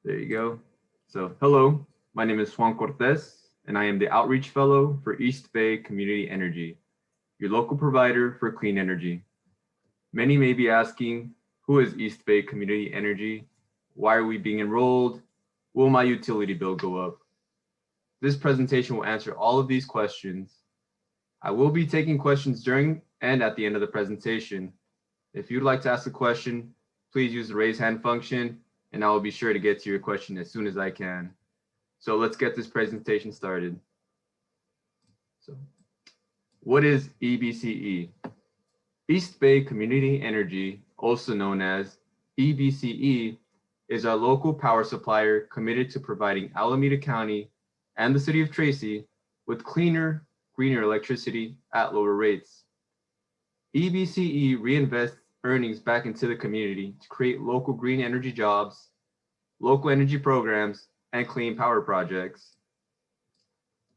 There you go. So, hello, my name is Juan Cortez, and I am the Outreach Fellow for East Bay Community Energy, your local provider for clean energy. Many may be asking, who is East Bay Community Energy? Why are we being enrolled? Will my utility bill go up? This presentation will answer all of these questions. I will be taking questions during and at the end of the presentation. If you'd like to ask a question, please use the raise hand function, and I will be sure to get to your question as soon as I can. So let's get this presentation started. So, what is EBCE? East Bay Community Energy, also known as EBCE, is our local power supplier committed to providing Alameda County and the city of Tracy with cleaner, greener electricity at lower rates. EBCE reinvests earnings back into the community to create local green energy jobs, local energy programs, and clean power projects.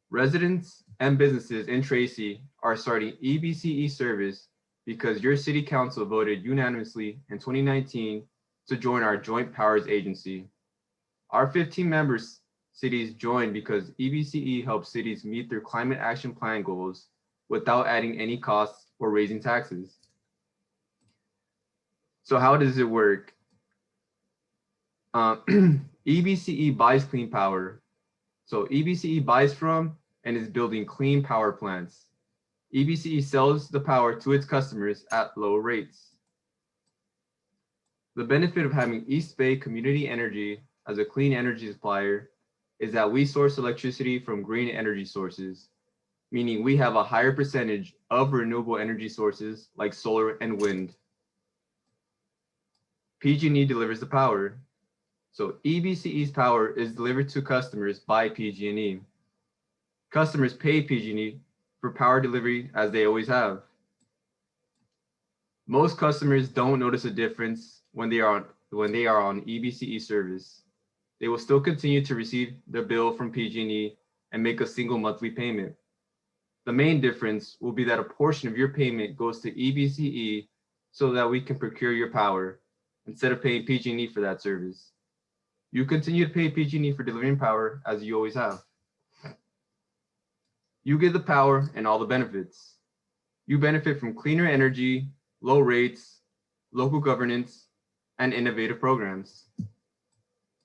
Residents and businesses in Tracy are starting EBCE service because your city council voted unanimously in 2019 to join our Joint Powers Agency. Our 15 members cities joined because EBCE helps cities meet their climate action plan goals without adding any costs or raising taxes. So how does it work? EBCE buys clean power. So EBCE buys from and is building clean power plants. EBCE sells the power to its customers at low rates. The benefit of having East Bay Community Energy as a clean energy supplier is that we source electricity from green energy sources, meaning we have a higher percentage of renewable energy sources like solar and wind. PG&E delivers the power. So EBCE's power is delivered to customers by PG&E. Customers pay PG&E for power delivery as they always have. Most customers don't notice a difference when they are on EBCE service. They will still continue to receive their bill from PG&E and make a single monthly payment. The main difference will be that a portion of your payment goes to EBCE so that we can procure your power instead of paying PG&E for that service. You continue to pay PG&E for delivering power as you always have. You get the power and all the benefits. You benefit from cleaner energy, low rates, local governance, and innovative programs.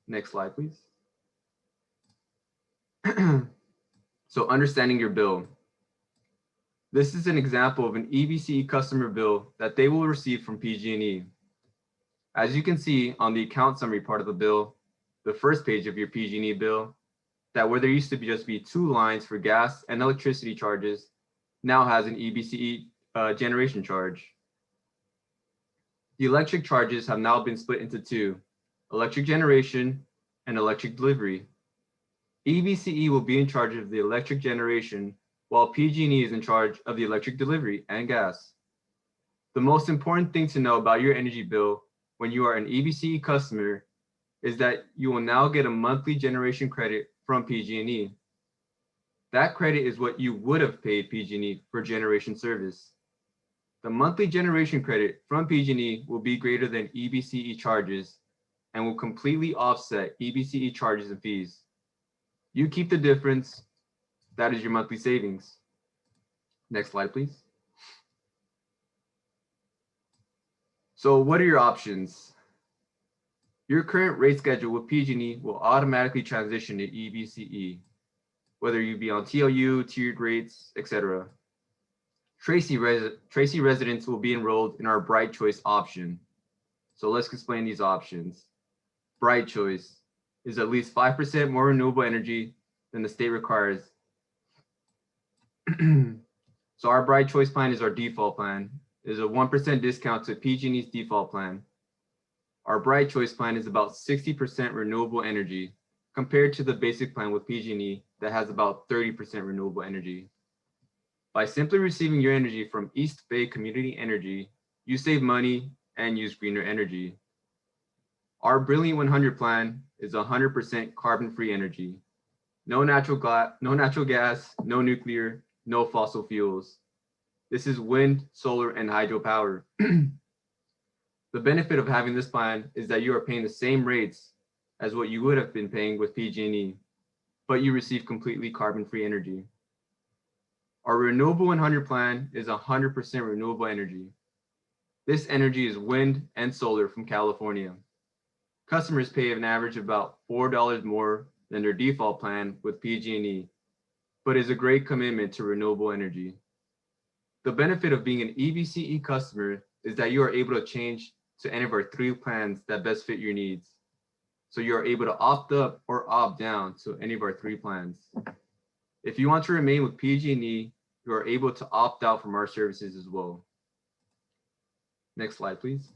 Next slide, please. So understanding your bill. This is an example of an EBCE customer bill that they will receive from PG&E. As you can see on the account summary part of the bill, the first page of your PG&E bill, that where there used to just be 2 lines for gas and electricity charges, now has an EBCE generation charge. The electric charges have now been split into 2, electric generation and electric delivery. EBCE will be in charge of the electric generation, while PG&E is in charge of the electric delivery and gas. The most important thing to know about your energy bill when you are an EBCE customer is that you will now get a monthly generation credit from PG&E. That credit is what you would have paid PG&E for generation service. The monthly generation credit from PG&E will be greater than EBCE charges and will completely offset EBCE charges and fees. You keep the difference. That is your monthly savings. Next slide, please. So what are your options? Your current rate schedule with PG&E will automatically transition to EBCE, whether you be on TLU, tiered rates, etc. Tracy residents will be enrolled in our Bright Choice option. So let's explain these options. Bright Choice is at least 5% more renewable energy than the state requires. So our Bright Choice plan is our default plan. It is a 1% discount to PG&E's default plan. Our Bright Choice plan is about 60% renewable energy compared to the basic plan with PG&E that has about 30% renewable energy. By simply receiving your energy from East Bay Community Energy, you save money and use greener energy. Our Brilliant 100 plan is 100% carbon-free energy. No natural gas, no nuclear, no fossil fuels. This is wind, solar, and hydropower. The benefit of having this plan is that you are paying the same rates as what you would have been paying with PG&E, but you receive completely carbon-free energy. Our Renewable 100 plan is 100% renewable energy. This energy is wind and solar from California. Customers pay an average of about $4 more than their default plan with PG&E, but is a great commitment to renewable energy. The benefit of being an EBCE customer is that you are able to change to any of our 3 plans that best fit your needs. So you are able to opt up or opt down to any of our 3 plans. If you want to remain with PG&E, you are able to opt out from our services as well. Next slide, please.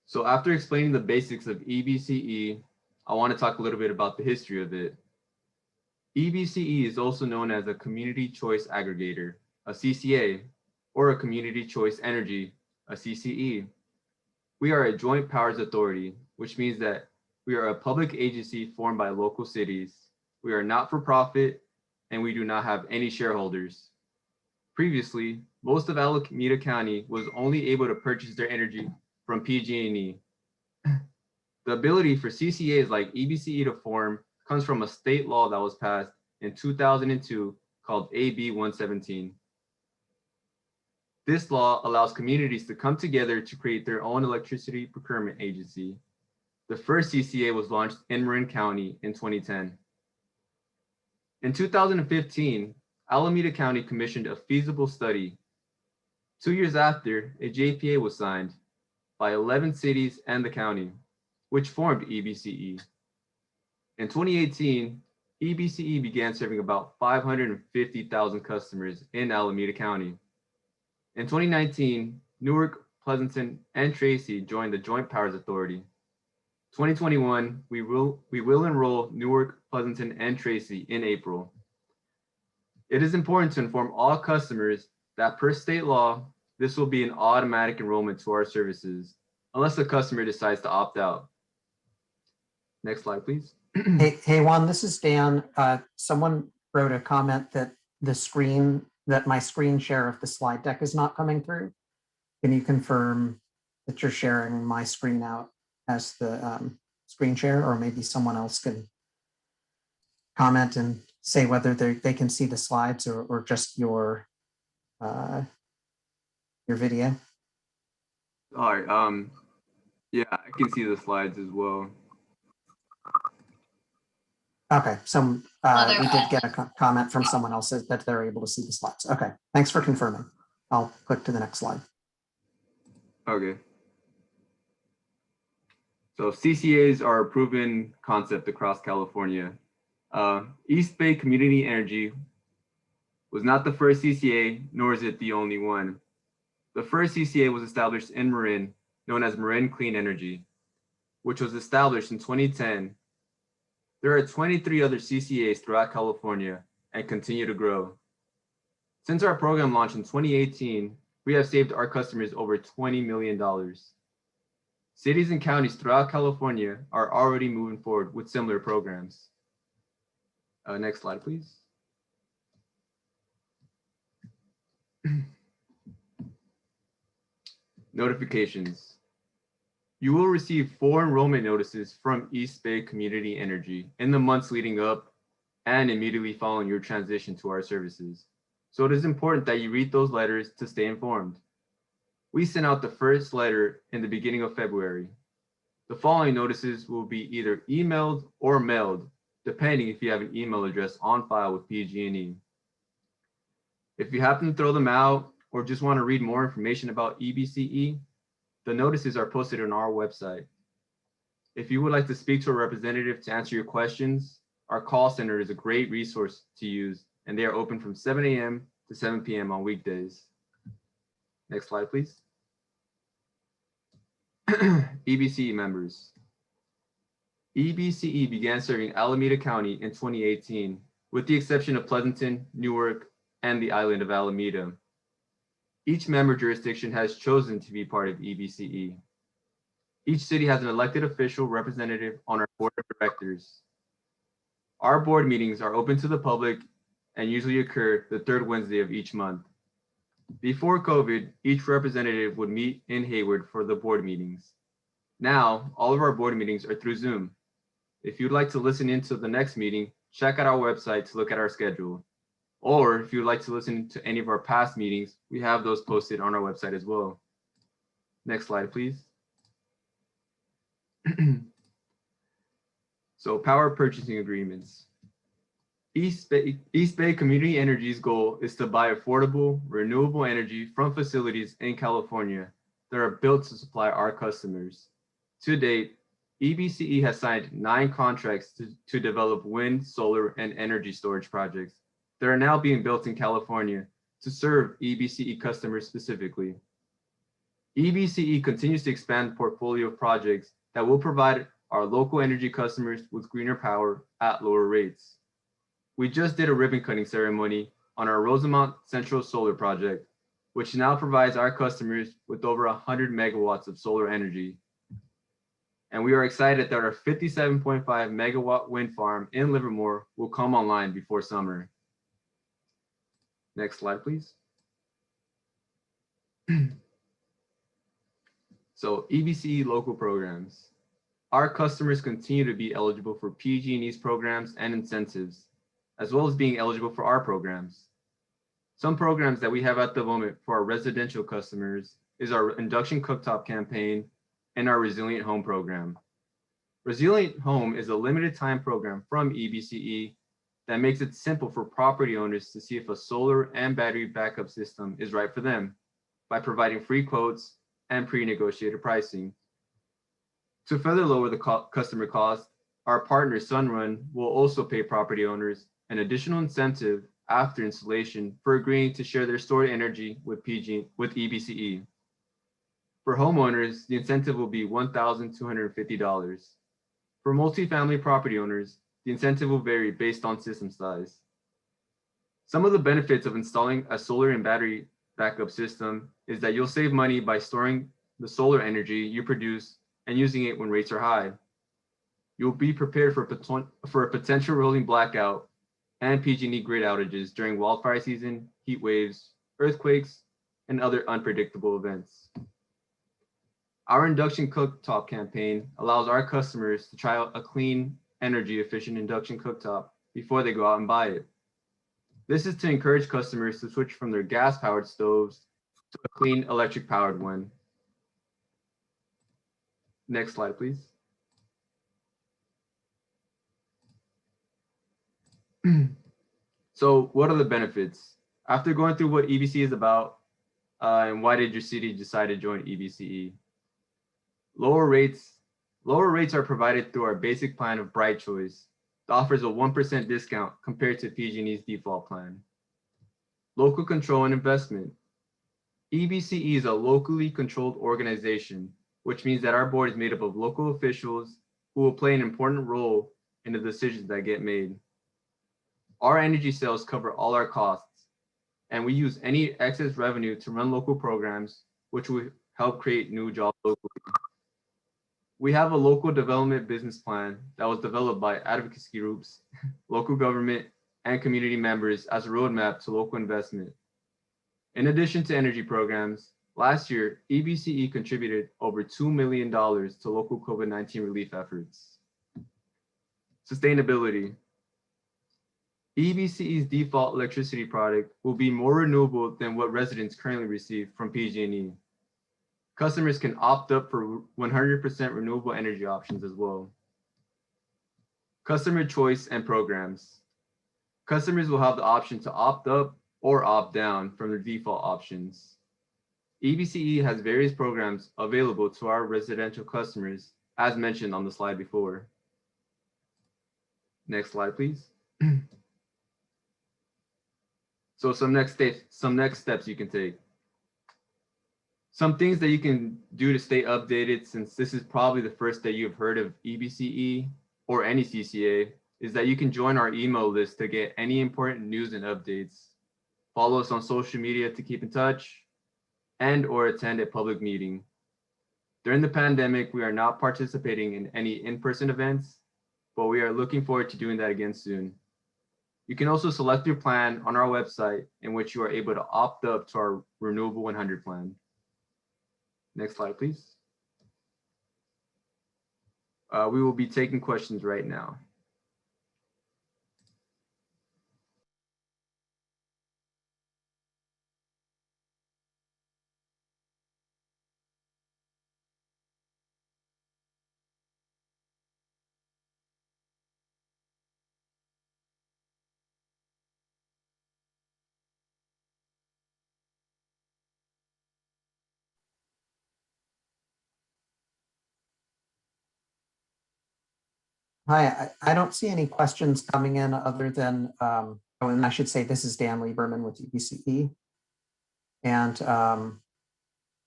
So after explaining the basics of EBCE, I want to talk a little bit about the history of it. EBCE is also known as a Community Choice Aggregator, a CCA, or a Community Choice Energy, a CCE. We are a joint powers authority, which means that we are a public agency formed by local cities. We are not for profit, and we do not have any shareholders. Previously, most of Alameda County was only able to purchase their energy from PG&E. The ability for CCAs like EBCE to form comes from a state law that was passed in 2002 called AB 117. This law allows communities to come together to create their own electricity procurement agency. The first CCA was launched in Marin County in 2010. In 2015, Alameda County commissioned a feasible study. 2 years after, a JPA was signed by 11 cities and the county, which formed EBCE. In 2018, EBCE began serving about 550,000 customers in Alameda County. In 2019, Newark, Pleasanton, and Tracy joined the Joint Powers Authority. 2021, we will enroll Newark, Pleasanton, and Tracy in April. It is important to inform all customers that per state law, this will be an automatic enrollment to our services, unless the customer decides to opt out. Next slide, please. Hey, Juan, this is Dan. Someone wrote a comment that my screen share of the slide deck is not coming through. Can you confirm that you're sharing my screen out as the screen share, or maybe someone else can comment and say whether they can see the slides or just your video? All right. Yeah, I can see the slides as well. Okay, so we did get a comment from someone else that they're able to see the slides. Okay, thanks for confirming. I'll click to the next slide. Okay. So CCAs are a proven concept across California. East Bay Community Energy was not the first CCA, nor is it the only one. The first CCA was established in Marin, known as Marin Clean Energy, which was established in 2010. There are 23 other CCAs throughout California and continue to grow. Since our program launched in 2018, we have saved our customers over $20 million. Cities and counties throughout California are already moving forward with similar programs. Next slide, please. Notifications. You will receive 4 enrollment notices from East Bay Community Energy in the months leading up and immediately following your transition to our services. So it is important that you read those letters to stay informed. We sent out the first letter in the beginning of February. The following notices will be either emailed or mailed, depending if you have an email address on file with PG&E. If you happen to throw them out or just want to read more information about EBCE, the notices are posted on our website. If you would like to speak to a representative to answer your questions, our call center is a great resource to use, and they are open from 7 a.m. to 7 p.m. on weekdays. Next slide, please. EBCE members. EBCE began serving Alameda County in 2018, with the exception of Pleasanton, Newark, and the island of Alameda. Each member jurisdiction has chosen to be part of EBCE. Each city has an elected official representative on our board of directors. Our board meetings are open to the public and usually occur the 3rd Wednesday of each month. Before COVID, each representative would meet in Hayward for the board meetings. Now, all of our board meetings are through Zoom. If you'd like to listen into the next meeting, check out our website to look at our schedule. Or if you'd like to listen to any of our past meetings, we have those posted on our website as well. Next slide, please. So power purchasing agreements. East Bay Community Energy's goal is to buy affordable, renewable energy from facilities in California that are built to supply our customers. To date, EBCE has signed 9 contracts to develop wind, solar, and energy storage projects that are now being built in California to serve EBCE customers specifically. EBCE continues to expand the portfolio of projects that will provide our local energy customers with greener power at lower rates. We just did a ribbon cutting ceremony on our Rosamont Central Solar Project, which now provides our customers with over 100 megawatts of solar energy. And we are excited that our 57.5 megawatt wind farm in Livermore will come online before summer. Next slide, please. So EBCE local programs. Our customers continue to be eligible for PG&E's programs and incentives, as well as being eligible for our programs. Some programs that we have at the moment for our residential customers is our induction cooktop campaign and our Resilient Home program. Resilient Home is a limited time program from EBCE that makes it simple for property owners to see if a solar and battery backup system is right for them by providing free quotes and pre-negotiated pricing. To further lower the customer cost, our partner Sunrun will also pay property owners an additional incentive after installation for agreeing to share their stored energy with EBCE. For homeowners, the incentive will be $1,250. For multifamily property owners, the incentive will vary based on system size. Some of the benefits of installing a solar and battery backup system is that you'll save money by storing the solar energy you produce and using it when rates are high. You'll be prepared for a potential rolling blackout and PG&E grid outages during wildfire season, heat waves, earthquakes, and other unpredictable events. Our induction cooktop campaign allows our customers to try out a clean, energy efficient induction cooktop before they go out and buy it. This is to encourage customers to switch from their gas-powered stoves to a clean electric-powered one. Next slide, please. So what are the benefits? After going through what EBCE is about, and why did your city decide to join EBCE? Lower rates are provided through our basic plan of Bright Choice that offers a 1% discount compared to PG&E's default plan. Local control and investment. EBCE is a locally controlled organization, which means that our board is made up of local officials who will play an important role in the decisions that get made. Our energy sales cover all our costs, and we use any excess revenue to run local programs, which will help create new jobs locally. We have a local development business plan that was developed by advocacy groups, local government, and community members as a roadmap to local investment. In addition to energy programs, last year, EBCE contributed over $2 million to local COVID-19 relief efforts. Sustainability. EBCE's default electricity product will be more renewable than what residents currently receive from PG&E. Customers can opt up for 100% renewable energy options as well. Customer choice and programs. Customers will have the option to opt up or opt down from their default options. EBCE has various programs available to our residential customers, as mentioned on the slide before. Next slide, please. So some next steps you can take. Some things that you can do to stay updated, since this is probably the first that you've heard of EBCE or any CCA, is that you can join our email list to get any important news and updates. Follow us on social media to keep in touch, and or attend a public meeting. During the pandemic, we are not participating in any in-person events, but we are looking forward to doing that again soon. You can also select your plan on our website in which you are able to opt up to our Renewable 100 plan. Next slide, please. We will be taking questions right now. Hi, I don't see any questions coming in other than, oh, and I should say this is Dan Lieberman with EBCE. And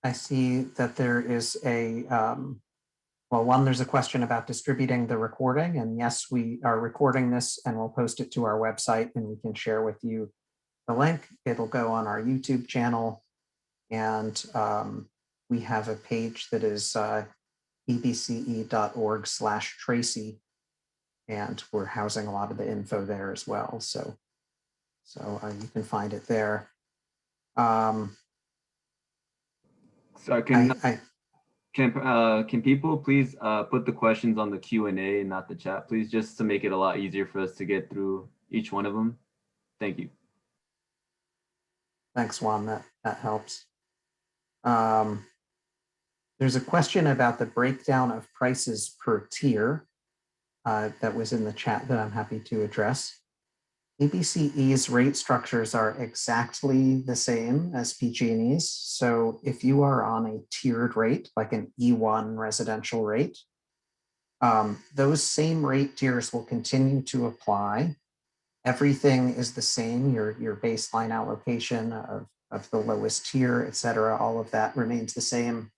I see that there is a, well, one, there's a question about distributing the recording. And yes, we are recording this and we'll post it to our website and we can share with you the link. It'll go on our YouTube channel. And we have a page that is ebce.org/Tracy. And we're housing a lot of the info there as well. So you can find it there. So can people please put the questions on the Q&A and not the chat, please, just to make it a lot easier for us to get through each one of them. Thank you. Thanks, Juan. That helps. There's a question about the breakdown of prices per tier that was in the chat that I'm happy to address. EBCE's rate structures are exactly the same as PG&E's. So if you are on a tiered rate, like an E1 residential rate, those same rate tiers will continue to apply. Everything is the same, your baseline allocation of the lowest tier, et cetera, all of that remains the same.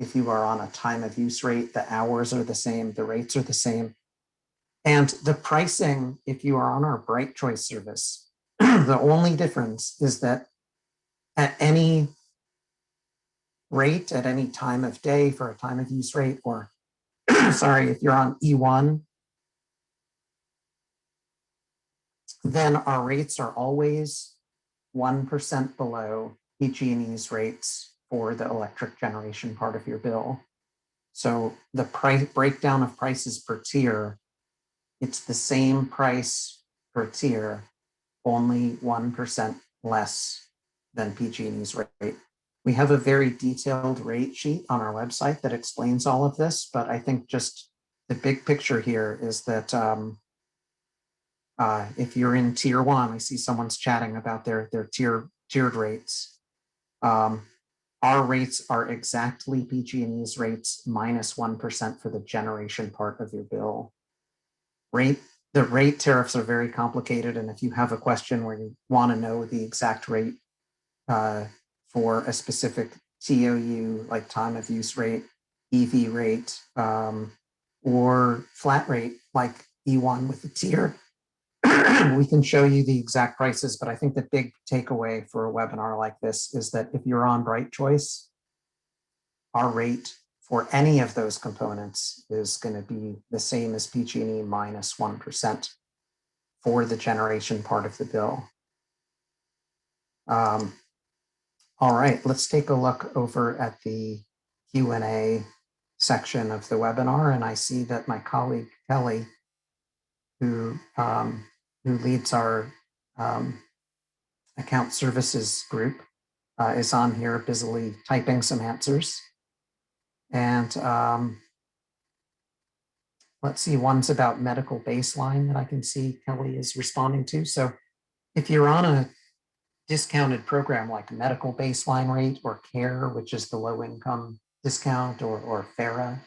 If you are on a time of use rate, the hours are the same, the rates are the same. And the pricing, if you are on our Bright Choice service, the only difference is that at any rate, at any time of day for a time of use rate, or sorry, if you're on E1, then our rates are always 1% below PG&E's rates for the electric generation part of your bill. So the price breakdown of prices per tier, it's the same price per tier, only 1% less than PG&E's rate. We have a very detailed rate sheet on our website that explains all of this, but I think just the big picture here is that if you're in tier 1, I see someone's chatting about their tiered rates. Our rates are exactly PG&E's rates minus 1% for the generation part of your bill. The rate tariffs are very complicated, and if you have a question where you want to know the exact rate for a specific TOU, like time of use rate, EV rate, or flat rate, like E1 with the tier, we can show you the exact prices, but I think the big takeaway for a webinar like this is that if you're on Bright Choice, our rate for any of those components is going to be the same as PG&E minus 1% for the generation part of the bill. All right, let's take a look over at the Q&A section of the webinar, and I see that my colleague Kelly, who leads our account services group, is on here busily typing some answers. And let's see, one's about medical baseline that I can see Kelly is responding to. So if you're on a discounted program like medical baseline rate or CARE, which is the low income discount, or FARA,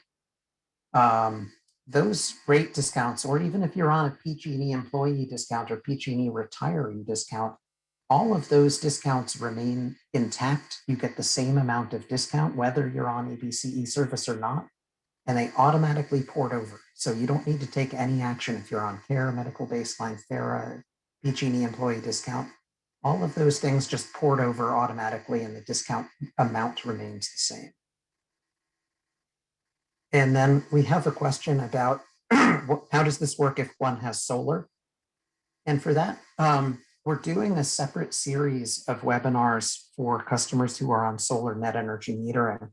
those rate discounts, or even if you're on a PG&E employee discount or PG&E retiree discount, all of those discounts remain intact. You get the same amount of discount, whether you're on EBCE service or not, and they automatically port over. So you don't need to take any action if you're on CARE, medical baseline, FARA, PG&E employee discount. All of those things just port over automatically and the discount amount remains the same. And then we have a question about how does this work if one has solar? And for that, we're doing a separate series of webinars for customers who are on solar net energy metering.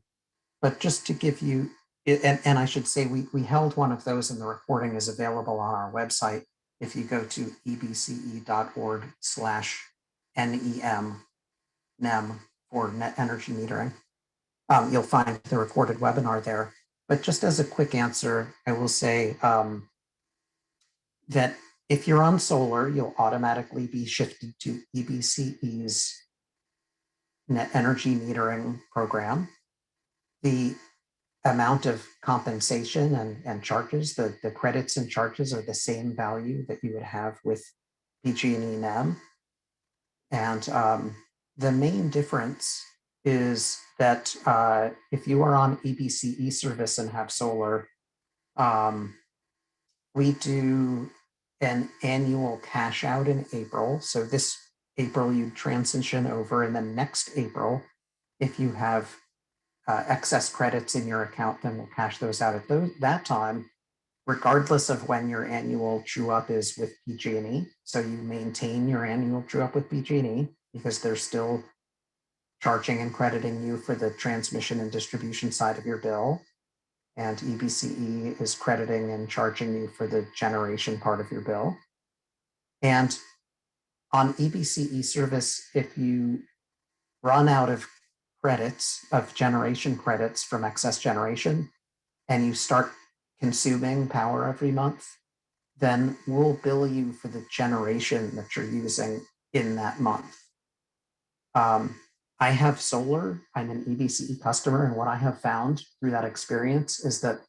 But just to give you, and I should say, we held one of those and the recording is available on our website. If you go to ebce.org/NEM for net energy metering, you'll find the recorded webinar there. But just as a quick answer, I will say that if you're on solar, you'll automatically be shifted to EBCE's net energy metering program. The amount of compensation and charges, the credits and charges are the same value that you would have with PG&E NEM. And the main difference is that if you are on EBCE service and have solar, we do an annual cash out in April. So this April you transition over, and then next April, if you have excess credits in your account, then we'll cash those out at that time, regardless of when your annual true up is with PG&E. So you maintain your annual true up with PG&E because they're still charging and crediting you for the transmission and distribution side of your bill. And EBCE is crediting and charging you for the generation part of your bill. And on EBCE service, if you run out of credits, of generation credits from excess generation, and you start consuming power every month, then we'll bill you for the generation that you're using in that month. I have solar, I'm an EBCE customer, and what I have found through that experience is that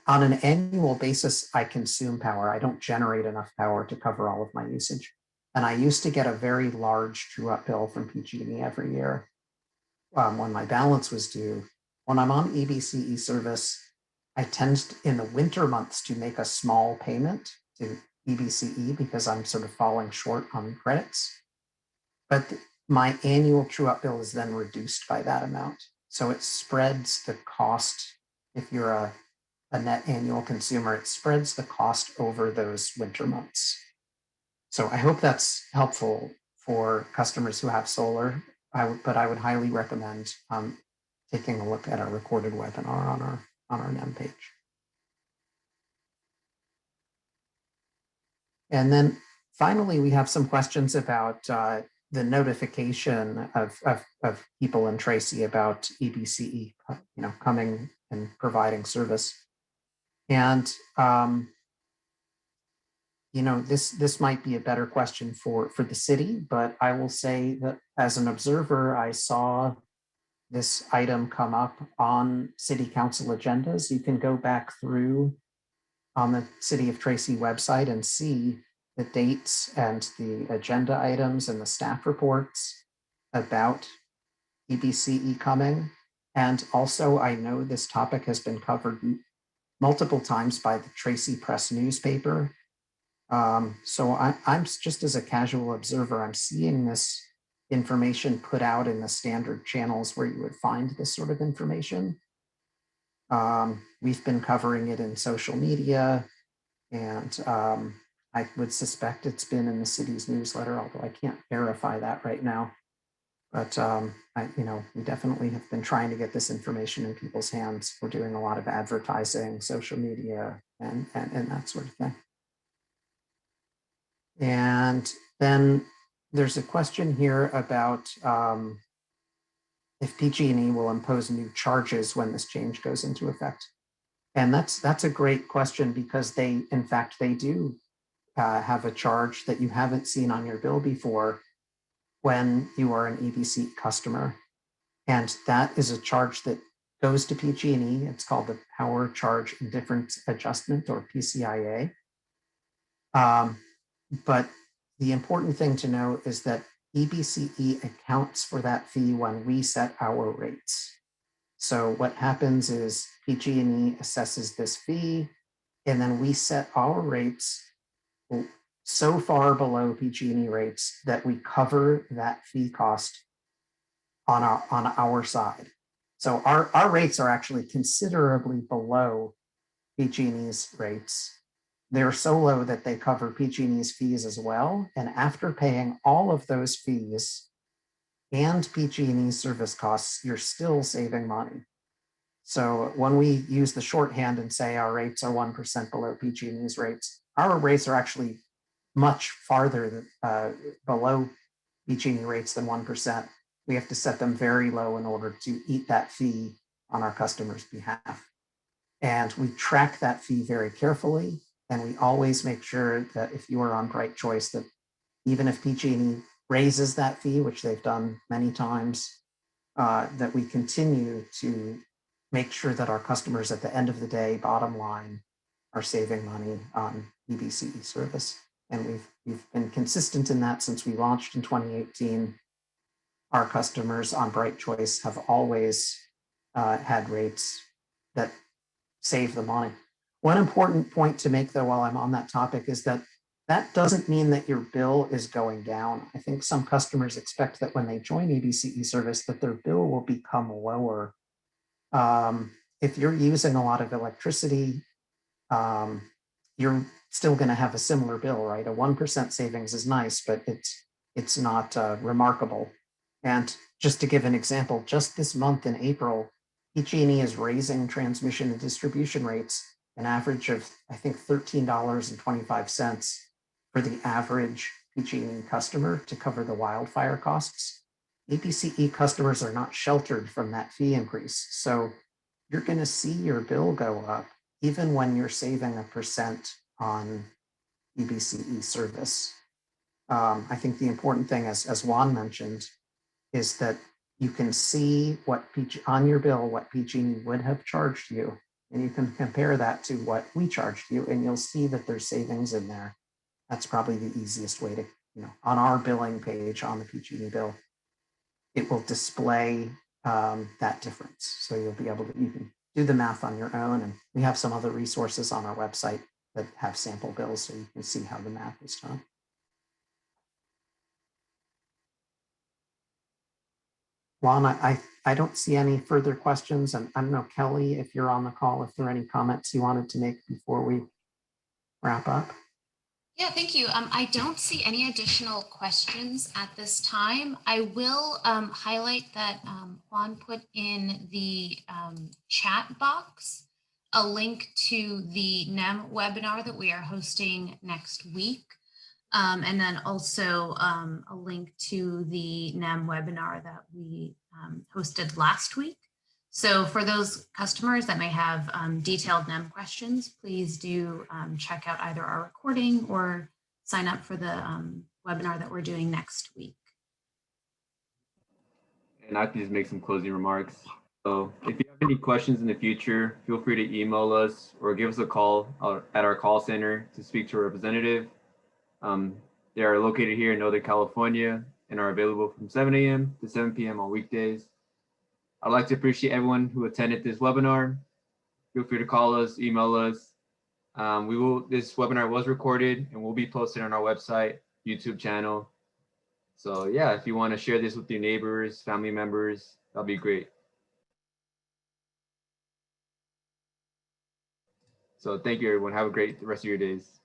on an annual basis, I consume power. I don't generate enough power to cover all of my usage. And I used to get a very large true-up bill from PG&E every year when my balance was due. When I'm on EBCE service, I tend in the winter months to make a small payment to EBCE because I'm sort of falling short on credits. But my annual true-up bill is then reduced by that amount. So it spreads the cost. If you're a net annual consumer, it spreads the cost over those winter months. So I hope that's helpful for customers who have solar. But I would highly recommend taking a look at our recorded webinar on our NEM page. And then finally, we have some questions about the notification of people in Tracy about EBCE, coming and providing service. And this might be a better question for the city, but I will say that as an observer, I saw this item come up on city council agendas. You can go back through on the City of Tracy website and see the dates and the agenda items and the staff reports about EBCE coming. And also, I know this topic has been covered multiple times by the Tracy Press newspaper. So I'm just as a casual observer, I'm seeing this information put out in the standard channels where you would find this sort of information. We've been covering it in social media, and I would suspect it's been in the city's newsletter, although I can't verify that right now. But we definitely have been trying to get this information in people's hands. We're doing a lot of advertising, social media, and that sort of thing. And then there's a question here about if PG&E will impose new charges when this change goes into effect. And that's a great question, because in fact, they do have a charge that you haven't seen on your bill before when you are an EBC customer. And that is a charge that goes to PG&E. It's called the Power Charge Indifference Adjustment, or PCIA. But the important thing to know is that EBCE accounts for that fee when we set our rates. So what happens is PG&E assesses this fee, and then we set our rates so far below PG&E rates that we cover that fee cost on our side. So our rates are actually considerably below PG&E's rates. they're so low that they cover PG&E's fees as well. And after paying all of those fees and PG&E service costs, you're still saving money. So when we use the shorthand and say our rates are 1% below PG&E's rates, our rates are actually much farther below PG&E rates than 1%. We have to set them very low in order to eat that fee on our customers' behalf. And we track that fee very carefully. And we always make sure that if you are on Bright Choice, that even if PG&E raises that fee, which they've done many times, that we continue to make sure that our customers at the end of the day, bottom line, are saving money on EBCE service. And we've been consistent in that since we launched in 2018. Our customers on Bright Choice have always had rates that save the money. One important point to make, though, while I'm on that topic, is that that doesn't mean that your bill is going down. I think some customers expect that when they join EBCE service, that their bill will become lower. If you're using a lot of electricity, you're still going to have a similar bill, right? A 1% savings is nice, but it's not remarkable. And just to give an example, just this month in April, PG&E is raising transmission and distribution rates an average of, I think, $13.25 for the average PG&E customer to cover the wildfire costs. EBCE customers are not sheltered from that fee increase. So you're going to see your bill go up even when you're saving 1% on EBCE service. I think the important thing, as Juan mentioned, is that you can see what on your bill what PG&E would have charged you, and you can compare that to what we charged you, and you'll see that there's savings in there. That's probably the easiest way to, on our billing page on the PG&E bill, it will display that difference. So you'll be able to, you can do the math on your own, and we have some other resources on our website that have sample bills so you can see how the math is done. Juan, I don't see any further questions, and I don't know, Kelly, if you're on the call, if there are any comments you wanted to make before we wrap up. Yeah, thank you. I don't see any additional questions at this time. I will highlight that Juan put in the chat box a link to the NEM webinar that we are hosting next week. And then also a link to the NEM webinar that we hosted last week. So for those customers that may have detailed NEM questions, please do check out either our recording or sign up for the webinar that we're doing next week. And I can just make some closing remarks. So if you have any questions in the future, feel free to email us or give us a call at our call center to speak to a representative. They are located here in Northern California and are available from 7 a.m. to 7 p.m. on weekdays. I'd like to appreciate everyone who attended this webinar. Feel free to call us, email us. This webinar was recorded and will be posted on our website, YouTube channel. So yeah, if you want to share this with your neighbors, family members, that'll be great. So thank you, everyone. Have a great rest of your days.